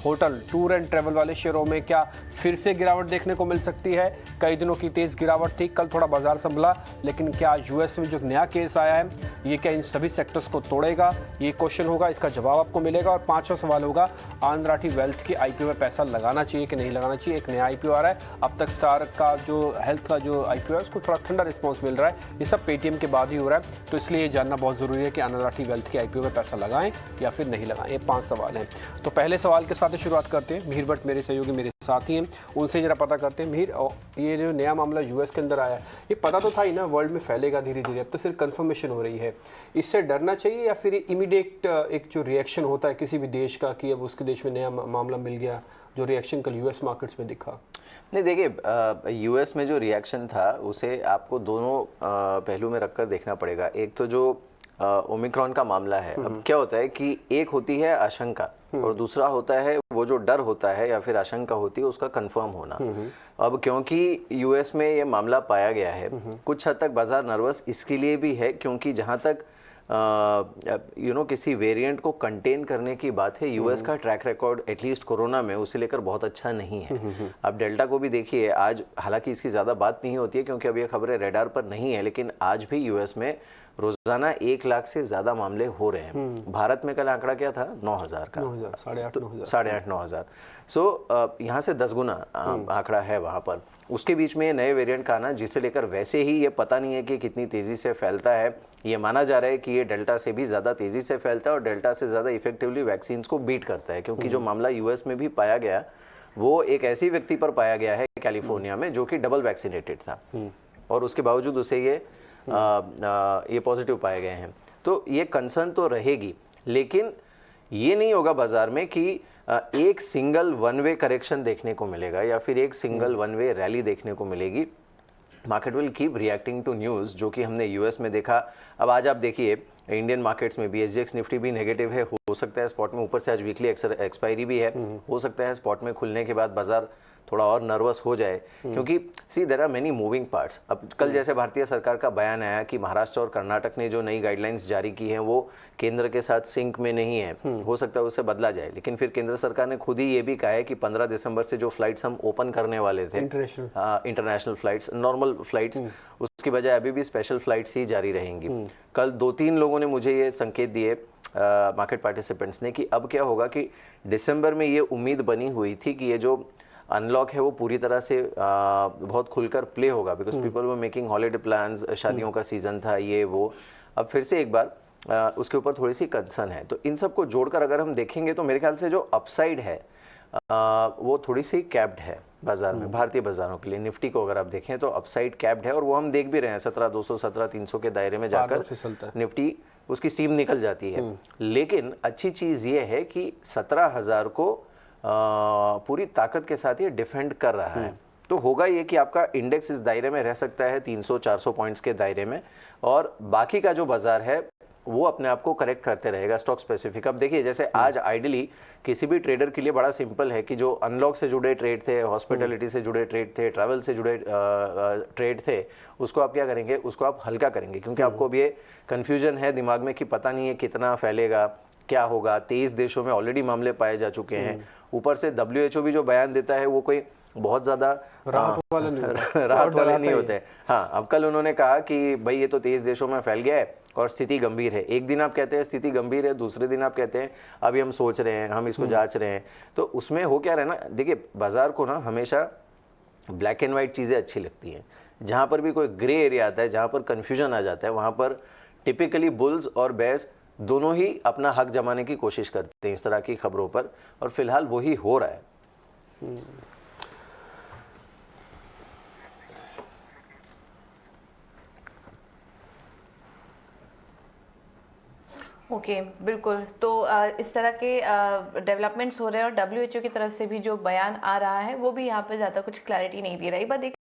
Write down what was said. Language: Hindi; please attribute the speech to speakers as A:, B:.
A: होटल, टूर एंड ट्रैवल वाले शेयरों में क्या फिर से गिरावट देखने को मिल सकती है? कई दिनों की तेज गिरावट थी, कल थोड़ा बाजार संभला, लेकिन क्या यूएस में जो नया केस आया है ये क्या इन सभी सेक्टर्स को तोड़ेगा? ये क्वेश्चन होगा, इसका जवाब आपको मिलेगा। और पांचवा सवाल होगा, आनंद राठी वेल्थ की आईपीओ में पैसा लगाना चाहिए कि नहीं लगाना चाहिए? एक नया आईपीओ आ रहा है, अब तक स्टार का जो हेल्थ का जो आईपीओ है उसको थोड़ा ठंडा रिस्पॉन्स मिल रहा है। ये सब पेटीएम के बाद ही हो रहा है, तो इसलिए ये जानना बहुत जरूरी है कि आनंद राठी वेल्थ की आईपीओ में पैसा लगाएं या फिर नहीं लगाएं। ये 5 सवाल हैं। तो पहले सवाल के साथ शुरुआत करते हैं। मिहिर भट्ट मेरे सहयोगी मेरे साथ ही हैं, उनसे जरा पता करते हैं। मिहिर, ये जो नया मामला यूएस के अंदर आया है, ये पता तो था ही ना वर्ल्ड में फैलेगा धीरे धीरे, अब तो सिर्फ कंफर्मेशन हो रही है। इससे डरना चाहिए या फिर इमीडिएट एक जो रिएक्शन होता है किसी भी देश का कि अब उसके देश में नया मामला मिल गया, जो रिएक्शन कल यूएस मार्केट्स में दिखा?
B: नहीं, देखिए यूएस में जो रिएक्शन था उसे आपको दोनों पहलू में रखकर देखना पड़ेगा। एक तो जो ओमिक्रॉन का मामला है, अब क्या होता है कि एक होती है आशंका और दूसरा होता है वो जो डर होता है या फिर आशंका होती है उसका कंफर्म होना। अब क्योंकि यूएस में ये मामला पाया गया है, कुछ हद तक बाजार नर्वस इसके लिए भी है क्योंकि जहां तक किसी वेरिएंट को कंटेन करने की बात है, यूएस का ट्रैक रिकॉर्ड एटलीस्ट कोरोना में उसे लेकर बहुत अच्छा नहीं है। अब डेल्टा को भी देखिए, आज हालांकि इसकी ज़्यादा बात नहीं होती है क्योंकि अब ये खबरें रेडार पर नहीं है, लेकिन आज भी यूएस में रोजाना 1 लाख से ज्यादा मामले हो रहे हैं। भारत में कल आंकड़ा क्या था? 9,000 का, 8,500-9,000। सो यहाँ से 10 गुना आंकड़ा है वहाँ पर। उसके बीच में नए वेरिएंट का आना, जिसे लेकर वैसे ही ये पता नहीं है कि कितनी तेजी से फैलता है। ये माना जा रहा है कि ये डेल्टा से भी ज़्यादा तेजी से फैलता है और डेल्टा से ज़्यादा इफेक्टिवली वैक्सीन को बीट करता है, क्योंकि जो मामला यूएस में भी पाया गया वो एक ऐसी व्यक्ति पर पाया गया है कैलिफोर्निया में जो कि डबल वैक्सीनेटेड था और उसके बावजूद उसे ये पॉजिटिव पाए गए हैं। तो ये कंसर्न तो रहेगी, लेकिन ये नहीं होगा बाजार में कि एक सिंगल वन वे करेक्शन देखने को मिलेगा या फिर एक सिंगल वन वे रैली देखने को मिलेगी। Market will keep reacting to news, जो कि हमने यूएस में देखा। अब आज आप देखिए इंडियन मार्केट्स में भी एसजीएक्स निफ्टी भी नेगेटिव है, हो सकता है स्पॉट में, ऊपर से आज वीकली एक्सपायरी भी है, हो सकता है स्पॉट में खुलने के बाद बाजार थोड़ा और नर्वस हो जाए, क्योंकि see there are many moving parts. अब कल जैसे भारतीय सरकार का बयान आया कि महाराष्ट्र और कर्नाटक ने जो नई गाइडलाइंस जारी की हैं वो केंद्र के साथ सिंक में नहीं है, हो सकता है उससे बदला जाए। लेकिन फिर केंद्र सरकार ने खुद ही ये भी कहा है कि 15 दिसंबर से जो फ्लाइट्स हम ओपन करने वाले थे, इंटरनेशनल फ्लाइट्स, नॉर्मल फ्लाइट्स, उसकी बजाय अभी भी स्पेशल फ्लाइट्स ही जारी रहेंगी। कल 2-3 लोगों ने मुझे ये संकेत दिए मार्केट पार्टिसिपेंट्स ने कि अब क्या होगा कि दिसंबर में ये उम्मीद बनी हुई थी कि ये जो अनलॉक है वो पूरी तरह से बहुत खुलकर प्ले होगा, because people were making holiday plans, शादियों का सीजन था ये वो। अब फिर से एक बार उसके ऊपर थोड़ी सी कंसर्न है। तो इन सबको जोड़कर अगर हम देखेंगे तो मेरे ख्याल से जो अपसाइड है वो थोड़ी सी कैप्ड है बाजार में, भारतीय बाजारों के लिए। निफ्टी को अगर आप देखें तो अपसाइड कैप्ड है और वो हम देख भी रहे हैं, 17,200 17,300 के दायरे में जाकर निफ्टी उसकी स्टीम निकल जाती है। लेकिन अच्छी चीज़ ये है कि 17,000 को पूरी ताकत के साथ ये डिफेंड कर रहा है। तो होगा ये कि आपका इंडेक्स इस दायरे में रह सकता है 300-400 पॉइंट्स के दायरे में, और बाकी का जो बाजार है वो अपने आप को करेक्ट करते रहेगा स्टॉक स्पेसिफिक। अब देखिए जैसे आज आइडियली किसी भी ट्रेडर के लिए बड़ा सिंपल है कि जो अनलॉक से जुड़े ट्रेड थे, हॉस्पिटलिटी से जुड़े ट्रेड थे, ट्रैवल से जुड़े ट्रेड थे, उसको आप क्या करेंगे, उसको आप हल्का करेंगे, क्योंकि आपको अब ये कन्फ्यूजन है दिमाग में कि पता नहीं है कितना फैलेगा, क्या होगा। 23 देशों में ऑलरेडी मामले पाए जा चुके हैं। ऊपर से WHO भी जो बयान देता है वो कोई बहुत ज़्यादा राहत वाले नहीं होते हैं। हाँ, अब कल उन्होंने कहा कि भाई ये तो 23 देशों में फैल गया है और स्थिति गंभीर है। एक दिन आप कहते हैं स्थिति गंभीर है, दूसरे दिन आप कहते हैं अभी हम सोच रहे हैं, हम इसको जांच रहे हैं। तो उसमें हो क्या रहा है ना, देखिए बाजार को ना हमेशा ब्लैक एंड वाइट चीज़ें अच्छी लगती हैं। जहाँ पर भी कोई ग्रे एरिया आता है, जहाँ पर कन्फ्यूजन आ जाता है, वहाँ पर टिपिकली बुल्स और बेयर्स दोनों ही अपना हक जमाने की कोशिश करते हैं इस तरह की खबरों पर, और फिलहाल वही हो रहा है।
C: ओके, बिल्कुल। तो इस तरह के डेवलपमेंट्स हो रहे हैं और WHO की तरफ से भी जो बयान आ रहा है वो भी यहाँ पे ज़्यादा कुछ क्लैरिटी नहीं दे रहा है। एक बात